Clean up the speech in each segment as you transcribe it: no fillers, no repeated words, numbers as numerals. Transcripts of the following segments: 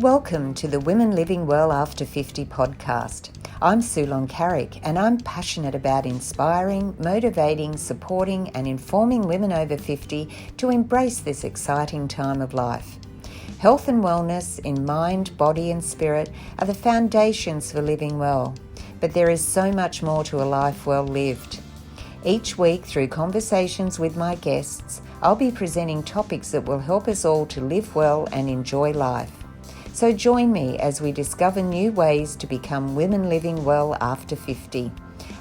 Welcome to the Women Living Well After 50 podcast. I'm Sulon Carrick and I'm passionate about inspiring, motivating, supporting and informing women over 50 to embrace this exciting time of life. Health and wellness in mind, body and spirit are the foundations for living well, but there is so much more to a life well lived. Each week, through conversations with my guests, I'll be presenting topics that will help us all to live well and enjoy life. So join me as we discover new ways to become women living well after 50.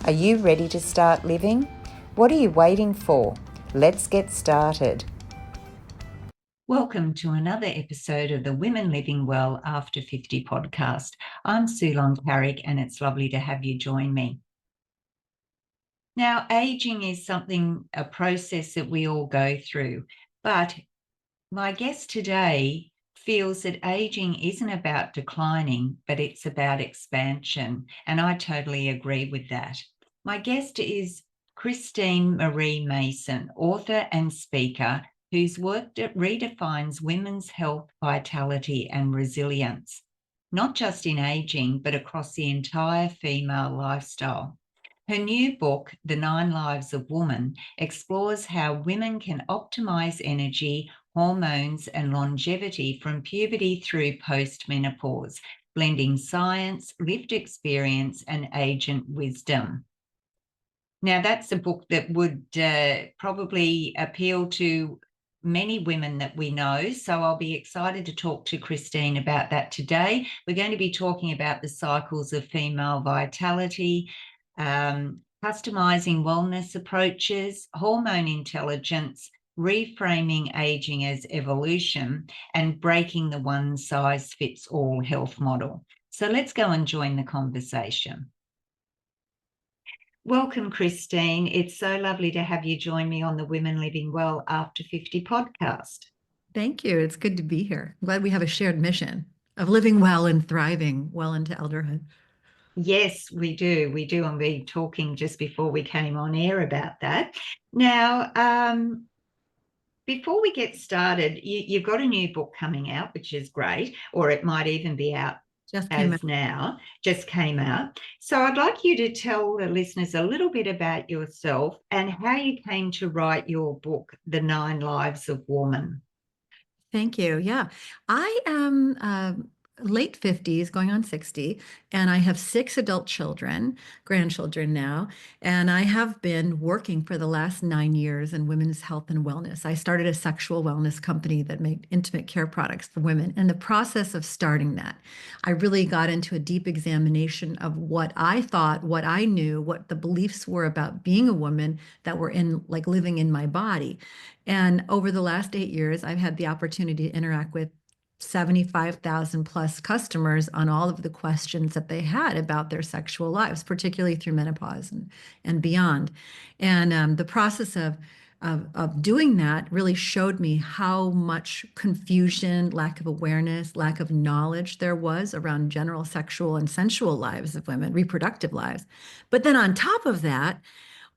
Are you ready to start living? What are you waiting for? Let's get started. Welcome to another episode of the Women Living Well After 50 podcast. I'm Sulon Carrick and it's lovely to have you join me. Now, aging is a process that we all go through, but my guest today feels that aging isn't about declining, but it's about expansion. And I totally agree with that. My guest is Christine Marie Mason, author and speaker, whose work redefines women's health, vitality, and resilience, not just in aging, but across the entire female lifestyle. Her new book, The 9 Lives of Woman, explores how women can optimize energy, hormones, and longevity from puberty through post-menopause, blending science, lived experience, and ancient wisdom. Now, that's a book that would probably appeal to many women that we know. So I'll be excited to talk to Christine about that today. We're going to be talking about the cycles of female vitality, customizing wellness approaches, hormone intelligence, reframing aging as evolution, and breaking the one-size-fits-all health model. So let's go and join the conversation. Welcome, Christine. It's so lovely to have you join me on the Women Living Well After 50 podcast. Thank you. It's good to be here. I'm glad we have a shared mission of living well and thriving well into elderhood. Yes, we do. We do. And we were talking just before we came on air about that. Now, before we get started, you've got a new book coming out, which is great, or it might even be out just came out. So I'd like you to tell the listeners a little bit about yourself and how you came to write your book, The 9 Lives of Woman. Thank you. Yeah, I am late 50s, going on 60, and I have 6 adult children, grandchildren now, and I have been working for the last 9 years in women's health and wellness. I started a sexual wellness company that made intimate care products for women. In the process of starting that, I really got into a deep examination of what I thought, what I knew, what the beliefs were about being a woman that were living in my body. And over the last 8 years, I've had the opportunity to interact with 75,000 plus customers on all of the questions that they had about their sexual lives, particularly through menopause and beyond. And the process of doing that really showed me how much confusion, lack of awareness, lack of knowledge there was around general sexual and sensual lives of women, reproductive lives. But then on top of that,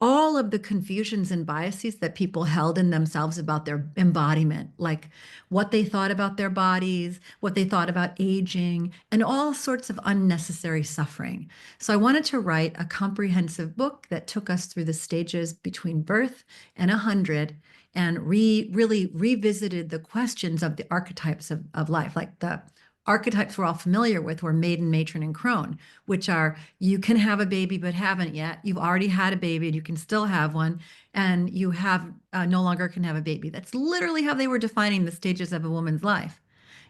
all of the confusions and biases that people held in themselves about their embodiment, like what they thought about their bodies, what they thought about aging, and all sorts of unnecessary suffering. So I wanted to write a comprehensive book that took us through the stages between birth and 100 and really revisited the questions of the archetypes of life, like the archetypes we're all familiar with were maiden, matron, and crone, which are you can have a baby but haven't yet. You've already had a baby and you can still have one, and you have no longer can have a baby. That's literally how they were defining the stages of a woman's life.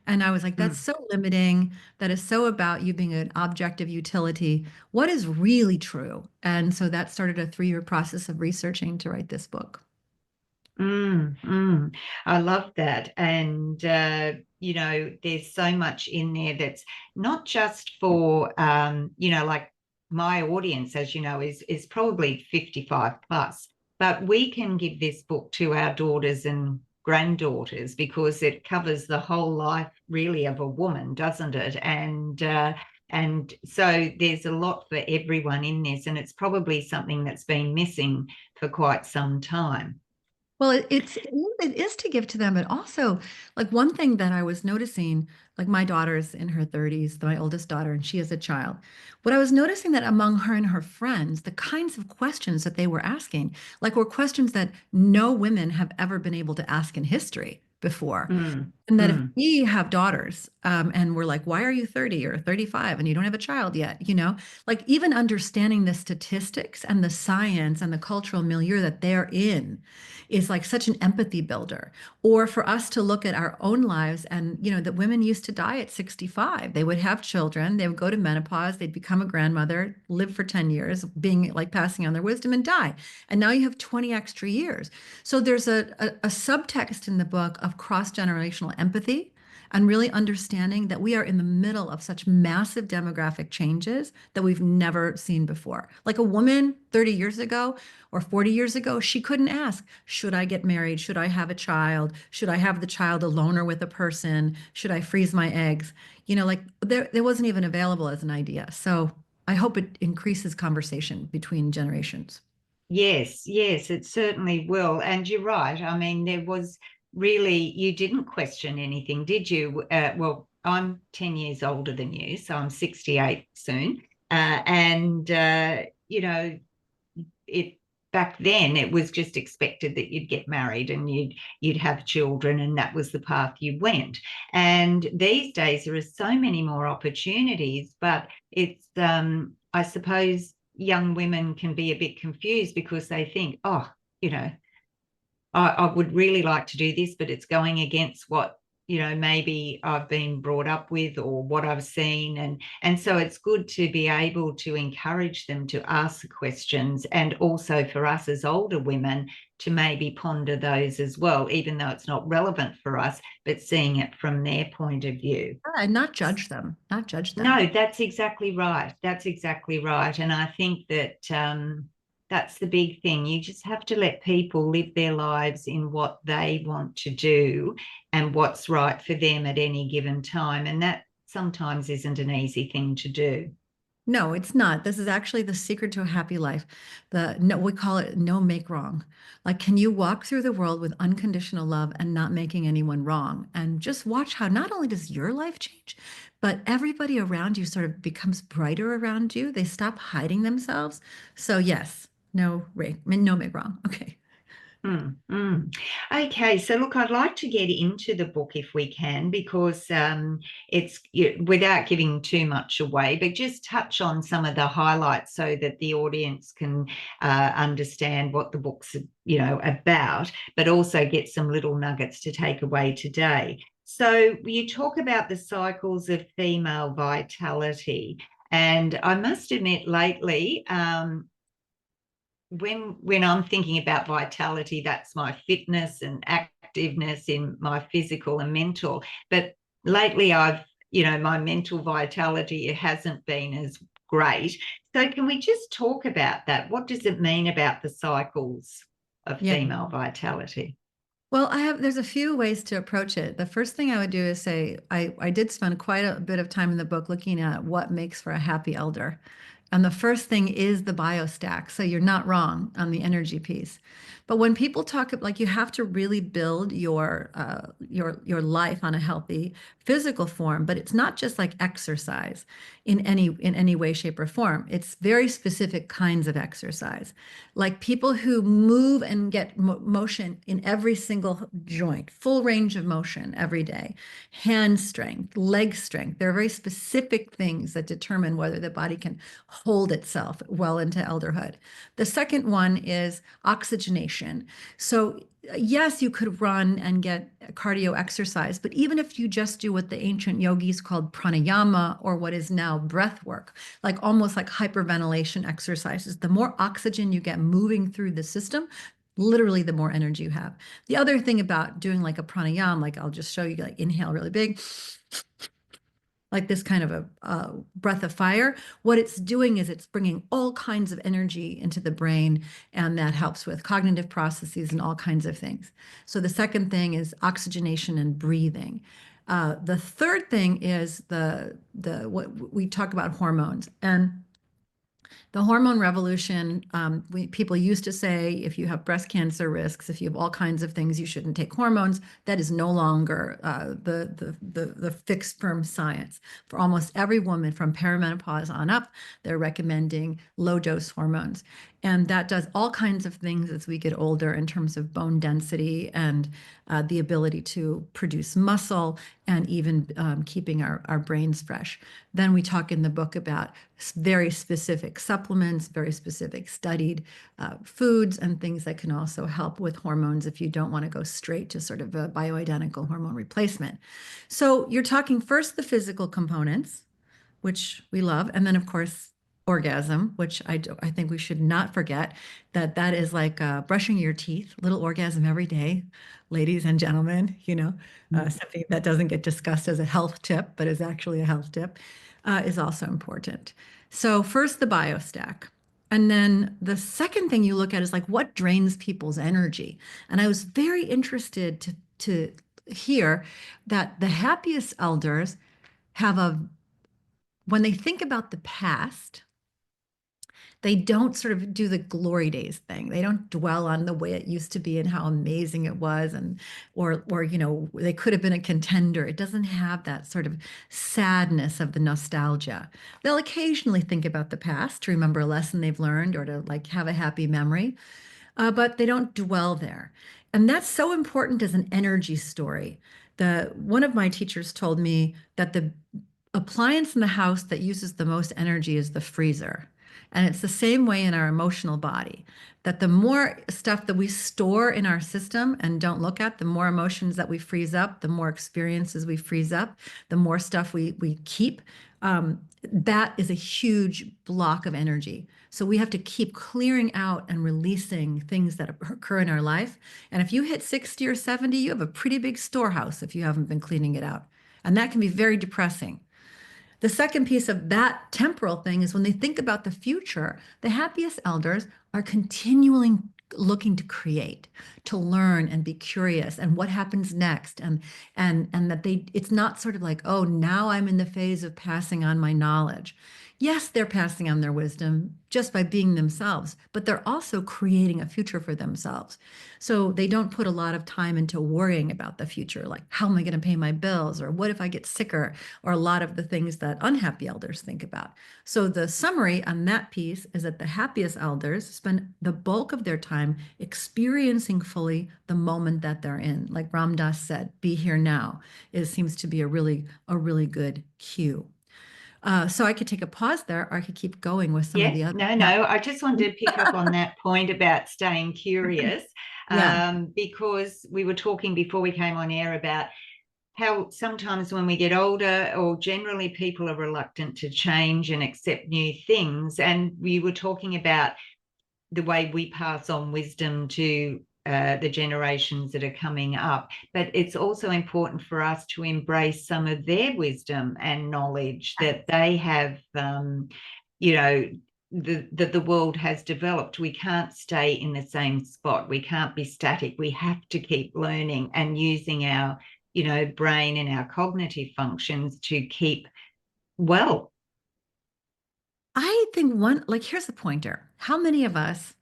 And I was like, that's so limiting. That is so about you being an objective utility. What is really true? And so that started a 3-year process of researching to write this book. I love that. And, there's so much in there that's not just for, like my audience, as you know, is probably 55 plus, but we can give this book to our daughters and granddaughters because it covers the whole life really of a woman, doesn't it? And so there's a lot for everyone in this, and it's probably something that's been missing for quite some time. Well, it is to give to them, but also like one thing that I was noticing, like my daughter's in her 30s, my oldest daughter, and she is a child. What I was noticing that among her and her friends, the kinds of questions that they were asking, like were questions that no women have ever been able to ask in history before. Mm, And that if mm. we have daughters, and we're like, why are you 30 or 35 and you don't have a child yet? Like even understanding the statistics and the science and the cultural milieu that they're in is like such an empathy builder. Or for us to look at our own lives and, that women used to die at 65. They would have children, they would go to menopause, they'd become a grandmother, live for 10 years, being like passing on their wisdom and die. And now you have 20 extra years. So there's a subtext in the book of cross-generational empathy and really understanding that we are in the middle of such massive demographic changes that we've never seen before. Like a woman 30 years ago or 40 years ago, she couldn't ask, should I get married? Should I have a child? Should I have the child alone or with a person? Should I freeze my eggs? Like there wasn't even available as an idea. So I hope it increases conversation between generations. Yes, yes, it certainly will. And you're right. I mean, there was really, you didn't question anything, did you? Well, I'm 10 years older than you, so I'm 68 soon. And, it back then it was just expected that you'd get married and you'd have children, and that was the path you went. And these days there are so many more opportunities, but it's I suppose young women can be a bit confused because they think, oh, you know I would really like to do this, but it's going against what maybe I've been brought up with or what I've seen, and so it's good to be able to encourage them to ask the questions, and also for us as older women to maybe ponder those as well, even though it's not relevant for us, but seeing it from their point of view. And not judge them, not judge them. No, that's exactly right. That's exactly right. And I think that that's the big thing. You just have to let people live their lives in what they want to do and what's right for them at any given time. And that sometimes isn't an easy thing to do. No, it's not. This is actually the secret to a happy life. The no, we call it no make wrong. Like, can you walk through the world with unconditional love and not making anyone wrong? And just watch how not only does your life change, but everybody around you sort of becomes brighter around you. They stop hiding themselves. So yes, no make wrong. Okay. Mm, mm. Okay, so look, I'd like to get into the book if we can, because it's without giving too much away, but just touch on some of the highlights so that the audience can understand what the book's about, but also get some little nuggets to take away today. So you talk about the cycles of female vitality, and I must admit, lately, when I'm thinking about vitality, that's my fitness and activeness in my physical and mental. But lately, my mental vitality, it hasn't been as great. So can we just talk about that? What does it mean about the cycles of Yeah. female vitality? Well, there's a few ways to approach it. The first thing I would do is say, I did spend quite a bit of time in the book looking at what makes for a happy elder. And the first thing is the biostack. So you're not wrong on the energy piece. But when people talk like you have to really build your life on a healthy physical form, but it's not just like exercise in any way, shape, or form. It's very specific kinds of exercise. Like people who move and get motion in every single joint, full range of motion every day, hand strength, leg strength. There are very specific things that determine whether the body can hold itself well into elderhood. The second one is oxygenation. So yes, you could run and get cardio exercise, but even if you just do what the ancient yogis called pranayama, or what is now breath work, like almost like hyperventilation exercises, the more oxygen you get moving through the system, literally the more energy you have. The other thing about doing like a pranayama, like I'll just show you, like inhale really big, like this kind of a breath of fire. What it's doing is it's bringing all kinds of energy into the brain, and that helps with cognitive processes and all kinds of things. So the second thing is oxygenation and breathing. The third thing is the what we talk about hormones, and The hormone revolution, people used to say if you have breast cancer risks, if you have all kinds of things, you shouldn't take hormones. That is no longer the fixed firm science. For almost every woman from perimenopause on up, they're recommending low dose hormones. And that does all kinds of things as we get older in terms of bone density and the ability to produce muscle and even keeping our brains fresh. Then we talk in the book about very specific supplements, very specific studied foods, and things that can also help with hormones if you don't want to go straight to sort of a bioidentical hormone replacement. So you're talking first the physical components, which we love, and then of course orgasm, which I think we should not forget that that is like brushing your teeth, little orgasm every day, ladies and gentlemen, something that doesn't get discussed as a health tip, but is actually a health tip, is also important. So first the biostack. And then the second thing you look at is like what drains people's energy. And I was very interested to hear that the happiest elders have a when they think about the past, they don't sort of do the glory days thing. They don't dwell on the way it used to be and how amazing it was and or they could have been a contender. It doesn't have that sort of sadness of the nostalgia. They'll occasionally think about the past to remember a lesson they've learned or to like have a happy memory, but they don't dwell there. And that's so important as an energy story. The one of my teachers told me that the appliance in the house that uses the most energy is the freezer. And it's the same way in our emotional body, that the more stuff that we store in our system and don't look at, the more emotions that we freeze up, the more experiences we freeze up, the more stuff we keep. That is a huge block of energy. So we have to keep clearing out and releasing things that occur in our life. And if you hit 60 or 70, you have a pretty big storehouse if you haven't been cleaning it out. And that can be very depressing. The second piece of that temporal thing is when they think about the future, the happiest elders are continually looking to create, to learn and be curious and what happens next. And that it's not sort of like, oh, now I'm in the phase of passing on my knowledge. Yes, they're passing on their wisdom just by being themselves, but they're also creating a future for themselves. So they don't put a lot of time into worrying about the future, like how am I going to pay my bills, or what if I get sicker, or a lot of the things that unhappy elders think about. So the summary on that piece is that the happiest elders spend the bulk of their time experiencing fully the moment that they're in. Like Ram Dass said, be here now. It seems to be a really good cue. So I could take a pause there, or I could keep going with some of Yeah, the other. no. I just wanted to pick up on that point about staying curious, Yeah. because we were talking before we came on air about how sometimes when we get older, or generally people are reluctant to change and accept new things. And we were talking about the way we pass on wisdom to the generations that are coming up. But it's also important for us to embrace some of their wisdom and knowledge that they have, you know, that the world has developed. We can't stay in the same spot. We can't be static. We have to keep learning and using our, brain and our cognitive functions to keep well. I think here's the pointer. How many of us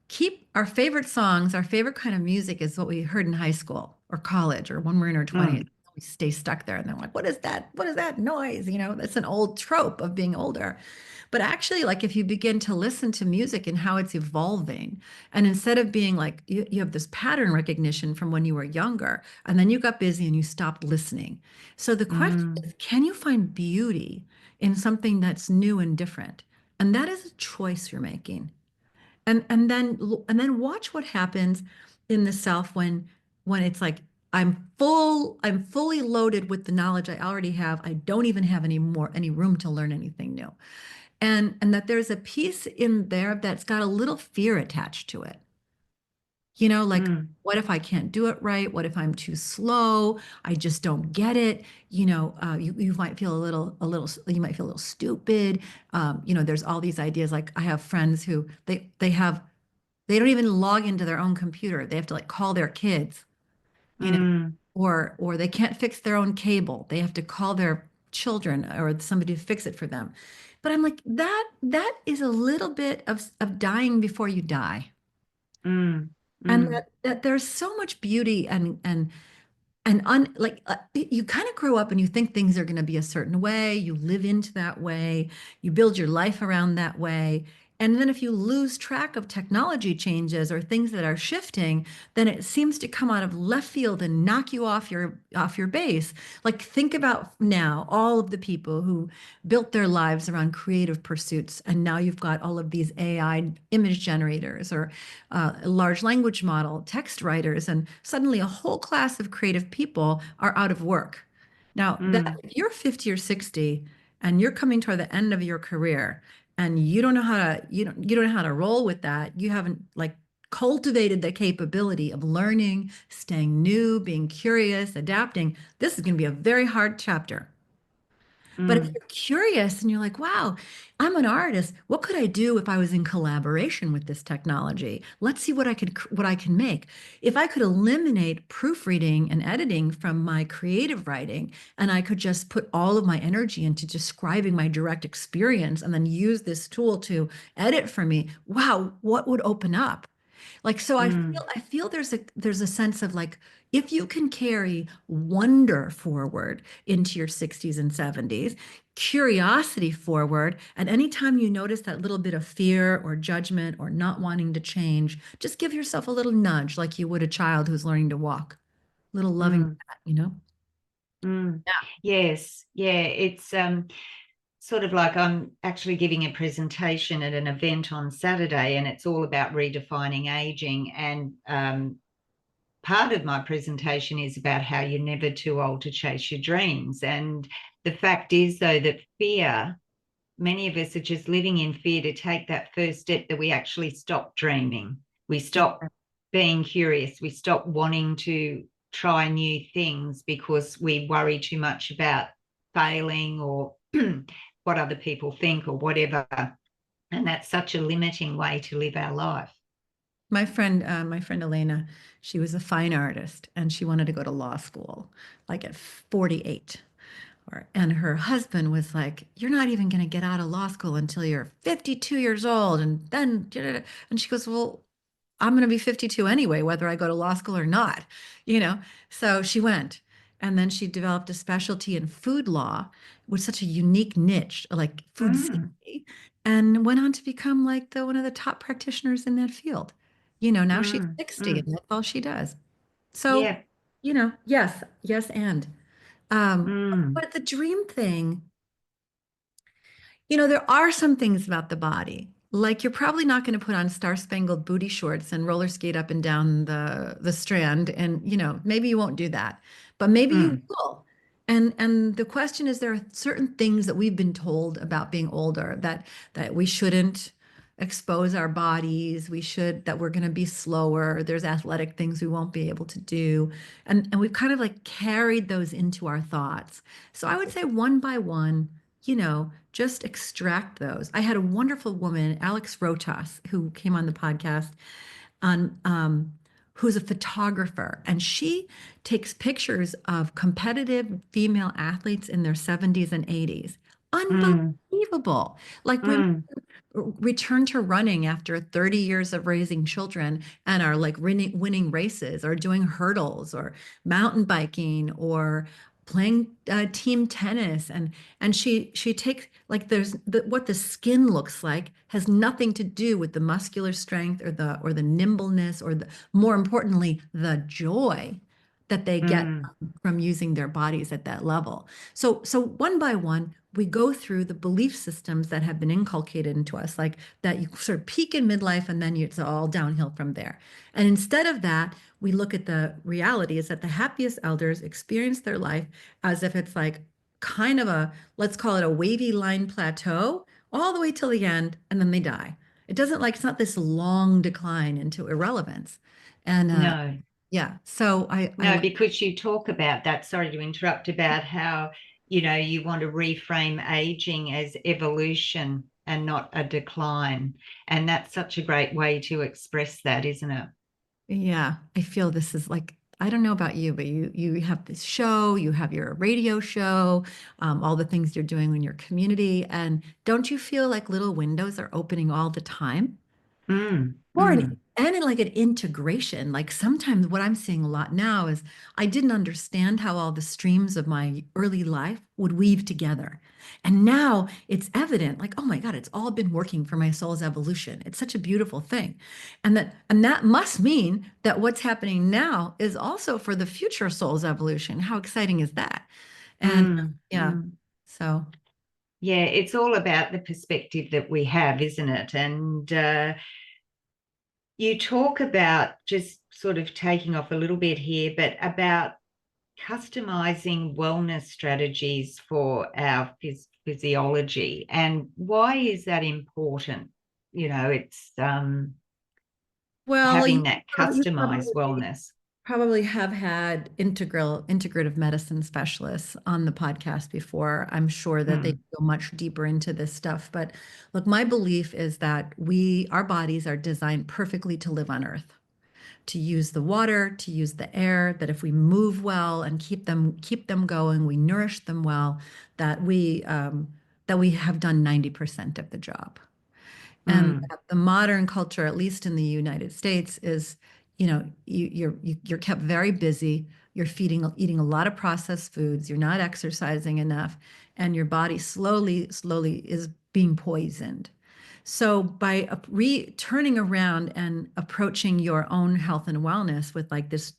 keep our favorite songs, our favorite kind of music is what we heard in high school or college or when we're in our 20s? Mm, We stay stuck there and they're like, what is that? What is that noise? That's an old trope of being older. But actually, like if you begin to listen to music and how it's evolving, and instead of being like you have this pattern recognition from when you were younger, and then you got busy and you stopped listening. So the question mm, is, can you find beauty in something that's new and different? And that is a choice you're making. And then watch what happens in the self when it's like I'm fully loaded with the knowledge I already have. I don't even have any room to learn anything new. And that there's a piece in there that's got a little fear attached to it. Like mm, what if I can't do it right? What if I'm too slow? I just don't get it. You might feel you might feel a little stupid. There's all these ideas. Like I have friends who they don't even log into their own computer. They have to like call their kids, you know, mm. or they can't fix their own cable. They have to call their children or somebody to fix it for them. But I'm like, that is a little bit of dying before you die. Mm, And mm, that there's so much beauty you kind of grow up and you think things are going to be a certain way, you live into that way, you build your life around that way. And then if you lose track of technology changes or things that are shifting, then it seems to come out of left field and knock you off your base. Like think about now all of the people who built their lives around creative pursuits, and now you've got all of these AI image generators or large language model text writers, and suddenly a whole class of creative people are out of work. Now, that mm, if you're 50 or 60 and you're coming toward the end of your career and you don't know how to roll with that, you haven't like cultivated the capability of learning, staying new, being curious, adapting, this is going to be a very hard chapter. But if mm, you're curious and you're like, wow, I'm an artist. What could I do if I was in collaboration with this technology? Let's see what I can make. If I could eliminate proofreading and editing from my creative writing, and I could just put all of my energy into describing my direct experience and then use this tool to edit for me, wow, what would open up? Like, so mm, I feel there's a sense of like, if you can carry wonder forward into your 60s and 70s, curiosity forward, and anytime you notice that little bit of fear or judgment or not wanting to change, just give yourself a little nudge like you would a child who's learning to walk. Little loving mm, pat, you know? mm. Yes, yeah, it's sort of like I'm actually giving a presentation at an event on Saturday, and it's all about redefining aging. And part of my presentation is about how you're never too old to chase your dreams. And the fact is, though, that fear, many of us are just living in fear to take that first step, that we actually stop dreaming. We stop being curious. We stop wanting to try new things because we worry too much about failing or what other people think or whatever. And that's such a limiting way to live our life. My friend Elena, she was a fine artist and she wanted to go to law school, like at 48. And her husband was like, "You're not even going to get out of law school until you're 52 years old." And then, and she goes, "Well, I'm going to be 52 anyway, whether I go to law school or not, you know?" So she went. And then she developed a specialty in food law with such a unique niche, like food Mm, safety, and went on to become like one of the top practitioners in that field. Now she's mm, 60 mm. and that's all she does. So, Yeah. yes, yes, and Mm, but the dream thing, there are some things about the body. Like you're probably not going to put on star-spangled booty shorts and roller skate up and down the strand, and maybe you won't do that, but maybe you mm, will. And the question is, there are certain things that we've been told about being older that we shouldn't expose our bodies. That we're going to be slower. There's athletic things we won't be able to do, and we've kind of like carried those into our thoughts. So I would say one by one, just extract those. I had a wonderful woman, Alex Rotas, who came on the podcast on who's a photographer, and she takes pictures of competitive female athletes in their 70s and 80s. mm, Unbelievable. Like women mm, return to running after 30 years of raising children and are like winning races or doing hurdles or mountain biking or playing team tennis, and she takes like what the skin looks like has nothing to do with the muscular strength or the nimbleness or the more importantly the joy that they get mm, from using their bodies at that level. So one by one, we go through the belief systems that have been inculcated into us, like that you sort of peak in midlife and then it's all downhill from there. And instead of that, we look at the reality is that the happiest elders experience their life as if it's like kind of let's call it a wavy line plateau all the way till the end, and then they die. It's not this long decline into irrelevance. And no. yeah, so I No, like, because you talk about that, sorry to interrupt, about how, you want to reframe aging as evolution and not a decline. And that's such a great way to express that, isn't it? yeah, I feel this is like I don't know about you, but you have this show, you have your radio show, all the things you're doing in your community, and don't you feel like little windows are opening all the time? Mm, Or mm, like an integration. Like sometimes what I'm seeing a lot now is I didn't understand how all the streams of my early life would weave together. And now it's evident, like, oh my God, it's all been working for my soul's evolution. It's such a beautiful thing. And that must mean that what's happening now is also for the future soul's evolution. How exciting is that? And mm, yeah, mm. so Yeah, it's all about the perspective that we have, isn't it? And you talk about, just sort of taking off a little bit here, but about customizing wellness strategies for our physiology. And why is that important? It's well, having that you customized probably have had integrative medicine specialists on the podcast before. I'm sure that they wellness. go much deeper into this stuff. But look, my belief is that our bodies are designed perfectly to live on Earth, to use the water, to use the air, that if we move well and keep them going, we nourish them well, that we have done 90% of the job. And Mm, the modern culture, at least in the United States, is, you're kept very busy. You're eating a lot of processed foods. You're not exercising enough, and your body slowly is being poisoned. So by turning around and approaching your own health and wellness with like this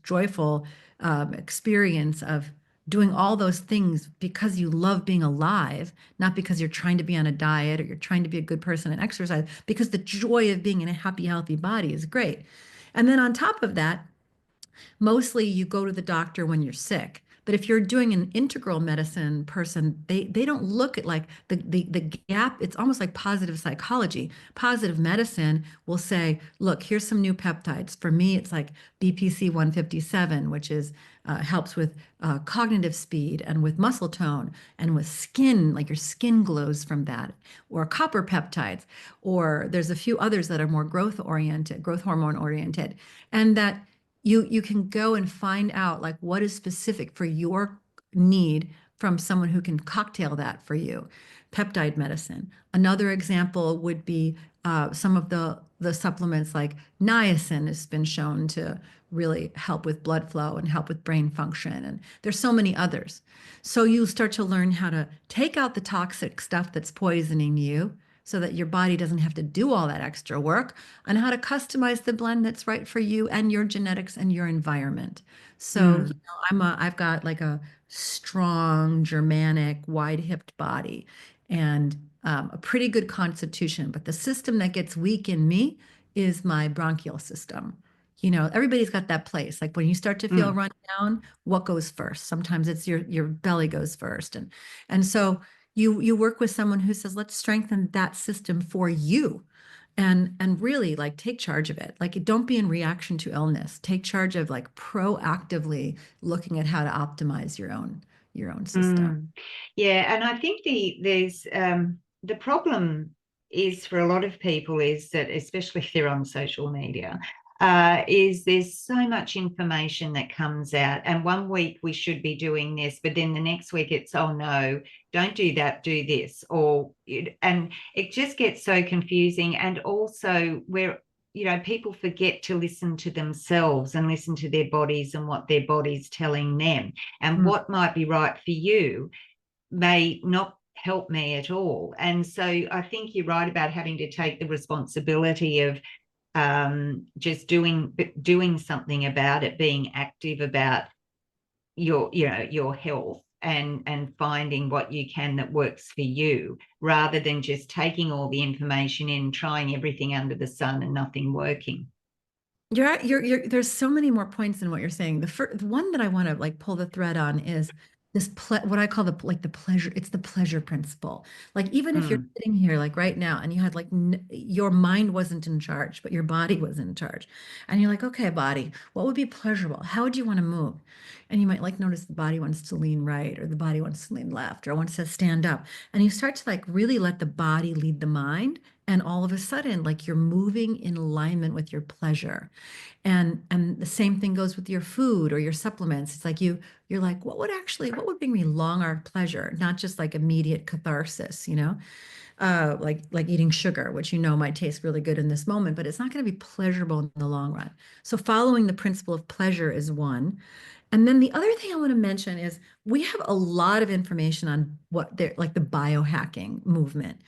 joyful experience of doing all those things because you love being alive, not because you're trying to be on a diet or you're trying to be a good person and exercise, because the joy of being in a happy, healthy body is great. And then on top of that, mostly you go to the doctor when you're sick. But if you're doing an integral medicine person, they don't look at like the gap. It's almost like positive psychology. Positive medicine will say, look, here's some new peptides. For me, it's like BPC 157, which is helps with cognitive speed and with muscle tone and with skin, like your skin glows from that, or copper peptides, or there's a few others that are more growth oriented, growth hormone oriented, and that you can go and find out like what is specific for your need from someone who can cocktail that for you. Peptide medicine. Another example would be some of the supplements like niacin has been shown to really help with blood flow and help with brain function. And there's so many others. So you start to learn how to take out the toxic stuff that's poisoning you so that your body doesn't have to do all that extra work, and how to customize the blend that's right for you and your genetics and your environment. So, mm, I've got like a strong Germanic, wide-hipped body and a pretty good constitution, but the system that gets weak in me is my bronchial system. Everybody's got that place. Like when you start to feel mm, run down, what goes first? Sometimes it's your belly goes first. And so you work with someone who says, let's strengthen that system for you, and really like take charge of it. Like don't be in reaction to illness. Take charge of like proactively looking at how to optimize your own system. mm. Yeah, and I think the problem is for a lot of people is that, especially if they're on social media, is there's so much information that comes out, and one week we should be doing this, but then the next week it's, oh no, don't do that, do this, and it just gets so confusing. And also, people forget to listen to themselves and listen to their bodies and what their body's telling them, and Mm. what might be right for you may not help me at all. And so I think you're right about having to take the responsibility of just doing something about it, being active about your health, and finding what you can that works for you, rather than just taking all the information in, trying everything under the sun and nothing working. There's so many more points in what you're saying. The one that I want to like pull the thread on is what I call the pleasure. It's the pleasure principle. Like even if you're Mm, sitting here like right now and you had like your mind wasn't in charge, but your body was in charge, and you're like, okay, body, what would be pleasurable? How would you want to move? And you might like notice the body wants to lean right, or the body wants to lean left, or wants to stand up, and you start to like really let the body lead the mind, And all of a sudden, like you're moving in alignment with your pleasure. And the same thing goes with your food or your supplements. It's like you're like, what would bring me long arc pleasure, not just like immediate catharsis, like eating sugar, which might taste really good in this moment, but it's not going to be pleasurable in the long run. So following the principle of pleasure is one. And then the other thing I want to mention is we have a lot of information on what they're like the biohacking movement.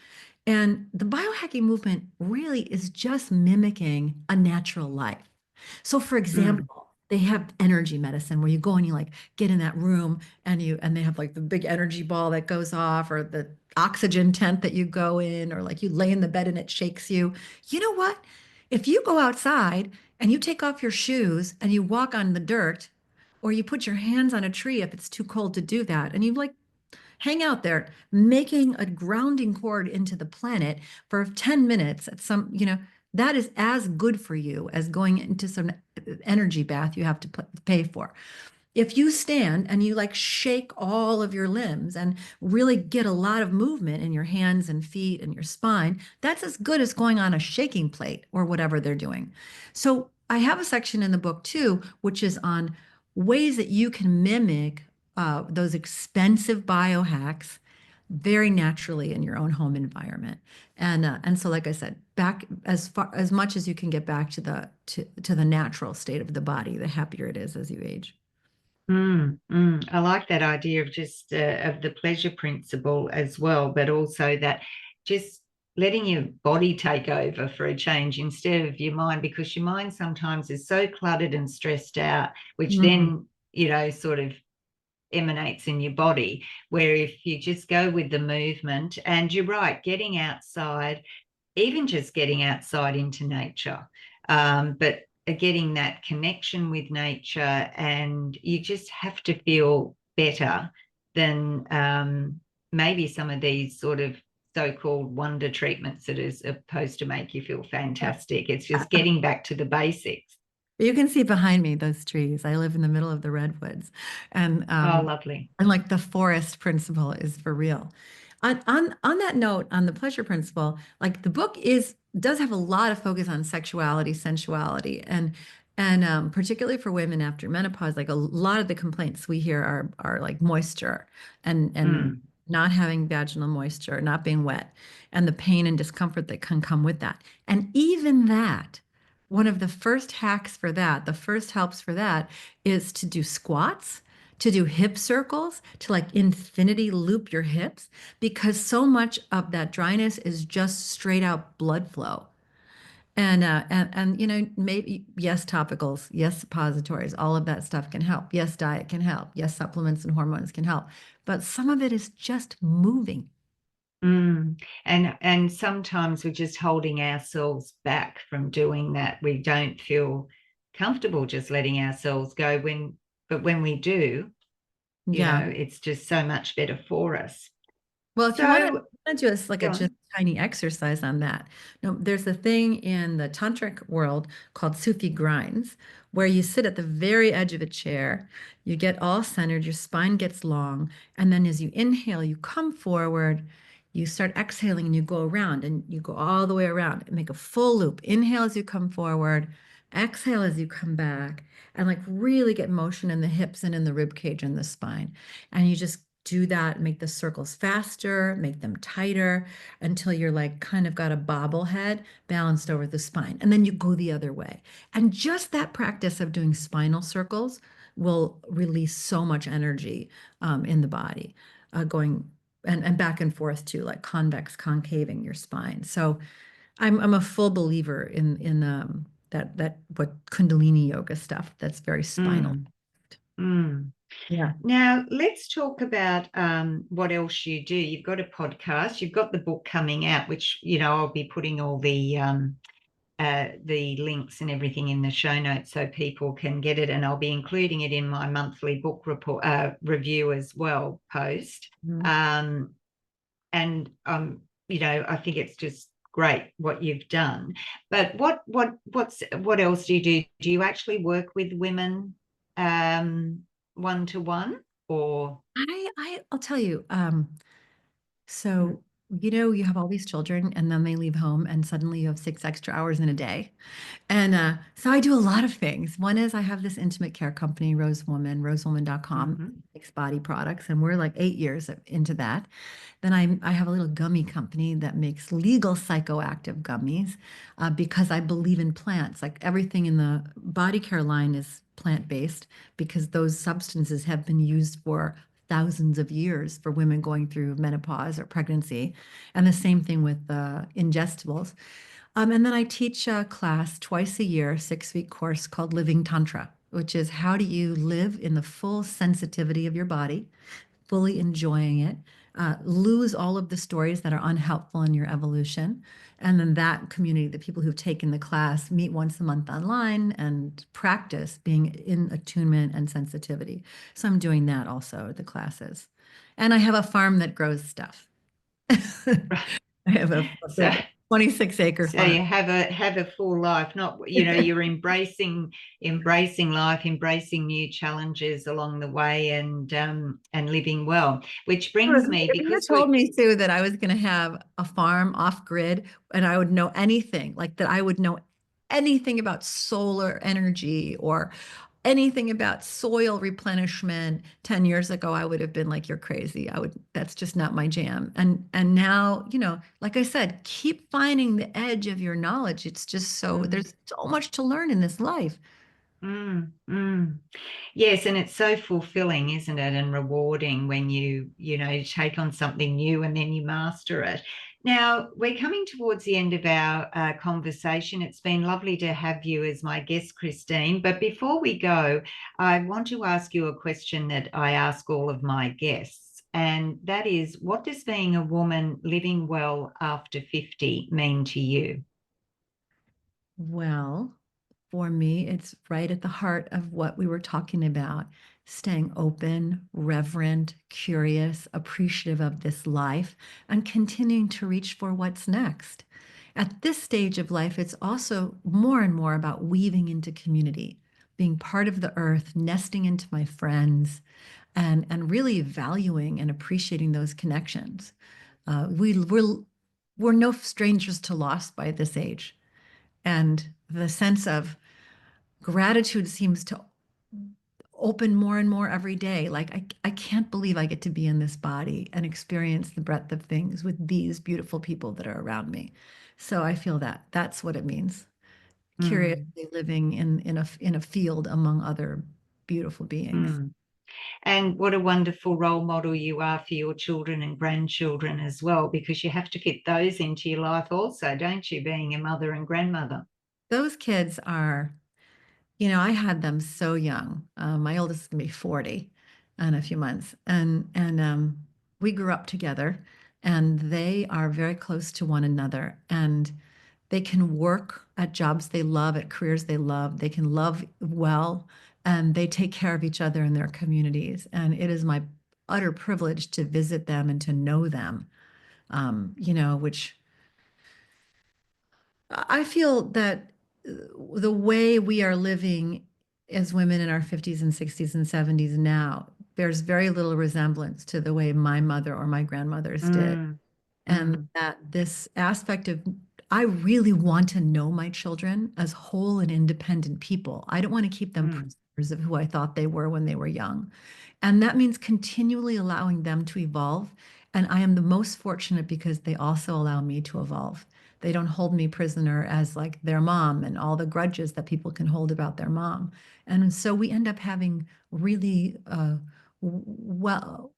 And the biohacking movement really is just mimicking a natural life. So for Mm. example, they have energy medicine where you go and you like get in that room and they have like the big energy ball that goes off or the oxygen tent that you go in or like you lay in the bed and it shakes you. You know what? If you go outside and you take off your shoes and you walk on the dirt or you put your hands on a tree if it's too cold to do that and you like hang out there making a grounding cord into the planet for 10 minutes at that is as good for you as going into some energy bath you have to pay for. If you stand and you like shake all of your limbs and really get a lot of movement in your hands and feet and your spine, that's as good as going on a shaking plate or whatever they're doing. So I have a section in the book too, which is on ways that you can mimic those expensive biohacks very naturally in your own home environment. And so, like I said, back as far as much as you can get back to the natural state of the body, the happier it is as you age. I like that idea of just of the pleasure principle as well, but also that just letting your body take over for a change instead of your mind, because your mind sometimes is so cluttered and stressed out, which Mm. then, sort of emanates in your body. Where if you just go with the movement, and you're right, getting outside, even just getting outside into nature, but getting that connection with nature, and you just have to feel better than maybe some of these sort of so-called wonder treatments that is supposed to make you feel fantastic. It's just getting back to the basics. You can see behind me those trees. I live in the middle of the redwoods, and Oh, um, lovely. and like the forest principle is for real. On that note, on the pleasure principle, like the book does have a lot of focus on sexuality, sensuality, and particularly for women after menopause, like a lot of the complaints we hear are like moisture and Mm, not having vaginal moisture, not being wet, and the pain and discomfort that can come with that. And even that, one of the first hacks for that, the first helps for that is to do squats, to do hip circles, to like infinity loop your hips, because so much of that dryness is just straight out blood flow. And maybe yes, topicals, yes, suppositories, all of that stuff can help. Yes, diet can help. Yes, supplements and hormones can help. But some of it is just moving. mm. And sometimes we're just holding ourselves back from doing that. We don't feel comfortable just letting ourselves go but when we do, Yeah. it's just so much better for us. Well, if you So, want to do like a go just on. tiny exercise on that, no, there's a thing in the tantric world called Sufi grinds, where you sit at the very edge of a chair, you get all centered, your spine gets long, and then as you inhale, you come forward, you start exhaling, and you go around, and you go all the way around and make a full loop. Inhale as you come forward, exhale as you come back, and like really get motion in the hips and in the rib cage and the spine. And you just do that, make the circles faster, make them tighter until you're like kind of got a bobblehead balanced over the spine. And then you go the other way. And just that practice of doing spinal circles will release so much energy in the body, going and back and forth too, like convex concaving your spine. So I'm a full believer in that what Kundalini yoga stuff that's very spinal. Mm, mm. Yeah. Now, let's talk about what else you do. You've got a podcast, you've got the book coming out, which, I'll be putting all the links and everything in the show notes so people can get it. And I'll be including it in my monthly book report review as well, post. Mhm. Um, and I think it's just great what you've done. But what else do you do? Do you actually work with women one to one, or? I'll tell you. Mm, So you have all these children and then they leave home and suddenly you have 6 extra hours in a day. And so I do a lot of things. One is I have this intimate care company, rosewoman.com, Hmm. makes body products, and we're like 8 years into that. Then I have a little gummy company that makes legal psychoactive gummies because I believe in plants. Like everything in the body care line is plant-based because those substances have been used for thousands of years for women going through menopause or pregnancy. And the same thing with ingestibles. And then I teach a class twice a year, 6 week course called Living Tantra, which is how do you live in the full sensitivity of your body, fully enjoying it, lose all of the stories that are unhelpful in your evolution. And then that community, the people who've taken the class, meet once a month online and practice being in attunement and sensitivity. So I'm doing that also at the classes. And I have a farm that grows stuff. I have a So, big 26-acre so farm. you have a full life, not, you're embracing life, embracing new challenges along the way, and living well. Which brings me, If you because told we me, Sue, that I was going to have a farm off grid and I would know anything, like that I would know anything about solar energy or anything about soil replenishment 10 years ago, I would have been like, you're crazy. That's just not my jam. And now, like I said, keep finding the edge of your knowledge. It's just mm, there's so much to learn in this life. mm, mm. Yes, and it's so fulfilling, isn't it? And rewarding when you take on something new and then you master it. Now, we're coming towards the end of our conversation. It's been lovely to have you as my guest, Christine. But before we go, I want to ask you a question that I ask all of my guests. And that is, what does being a woman living well after 50 mean to you? Well, for me, it's right at the heart of what we were talking about, staying open, reverent, curious, appreciative of this life, and continuing to reach for what's next. At this stage of life, it's also more and more about weaving into community, being part of the earth, nesting into my friends, and really valuing and appreciating those connections. We're no strangers to loss by this age. And the sense of gratitude seems to open more and more every day. Like, I can't believe I get to be in this body and experience the breadth of things with these beautiful people that are around me. So I feel that that's what it means. Mm, Curiously living in a field among other beautiful beings. mm. And what a wonderful role model you are for your children and grandchildren as well, because you have to fit those into your life also, don't you, being a mother and grandmother? Those kids are, I had them so young. My oldest is gonna be 40 in a few months, and we grew up together, and they are very close to one another, and they can work at jobs they love, at careers they love. They can love well, and they take care of each other in their communities. And it is my utter privilege to visit them and to know them. Which I feel that the way we are living as women in our 50s and 60s and 70s now bears very little resemblance to the way my mother or my grandmothers did. Mm, And mm, that this aspect of, I really want to know my children as whole and independent people. I don't want to keep them mm, prisoners of who I thought they were when they were young. And that means continually allowing them to evolve. And I am the most fortunate because they also allow me to evolve. They don't hold me prisoner as like their mom and all the grudges that people can hold about their mom. And so we end up having really well,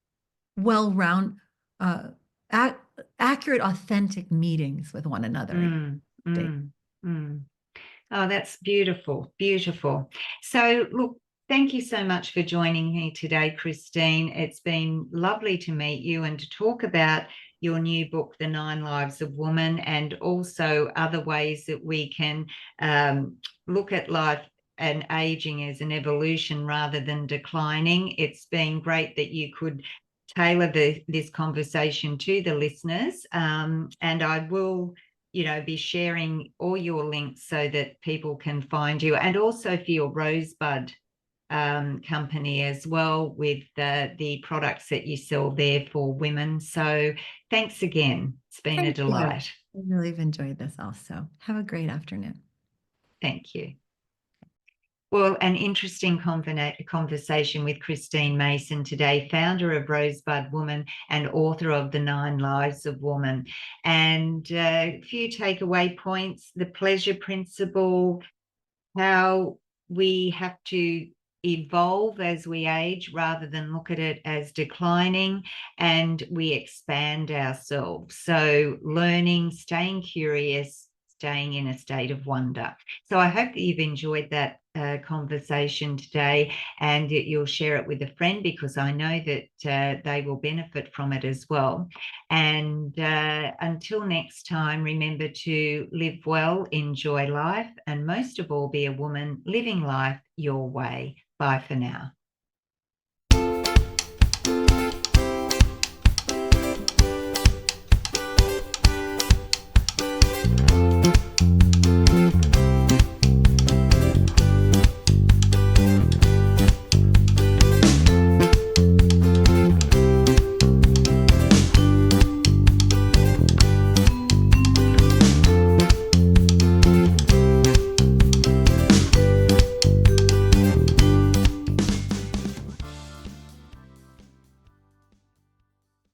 well-round, uh, ac accurate, authentic meetings with one another. mm, mm, mm. Oh, that's beautiful, beautiful. So, look, thank you so much for joining me today, Christine. It's been lovely to meet you and to talk about your new book, The Nine Lives of Woman, and also other ways that we can look at life and aging as an evolution rather than declining. It's been great that you could tailor this conversation to the listeners, and I will be sharing all your links so that people can find you, and also for your Rosebud company as well, with the products that you sell there for women. So thanks again. It's been a Thank you. I delight. really have enjoyed this also. Have a great afternoon. Thank you. Well, an interesting conversation with Christine Mason today, founder of Rosebud Woman and author of The 9 Lives of Woman. And a few takeaway points: the pleasure principle, how we have to evolve as we age rather than look at it as declining, and we expand ourselves. So learning, staying curious, staying in a state of wonder. So I hope that you've enjoyed that conversation today, and that you'll share it with a friend, because I know that they will benefit from it as well. And until next time, remember to live well, enjoy life, and most of all, be a woman living life your way. Bye for now.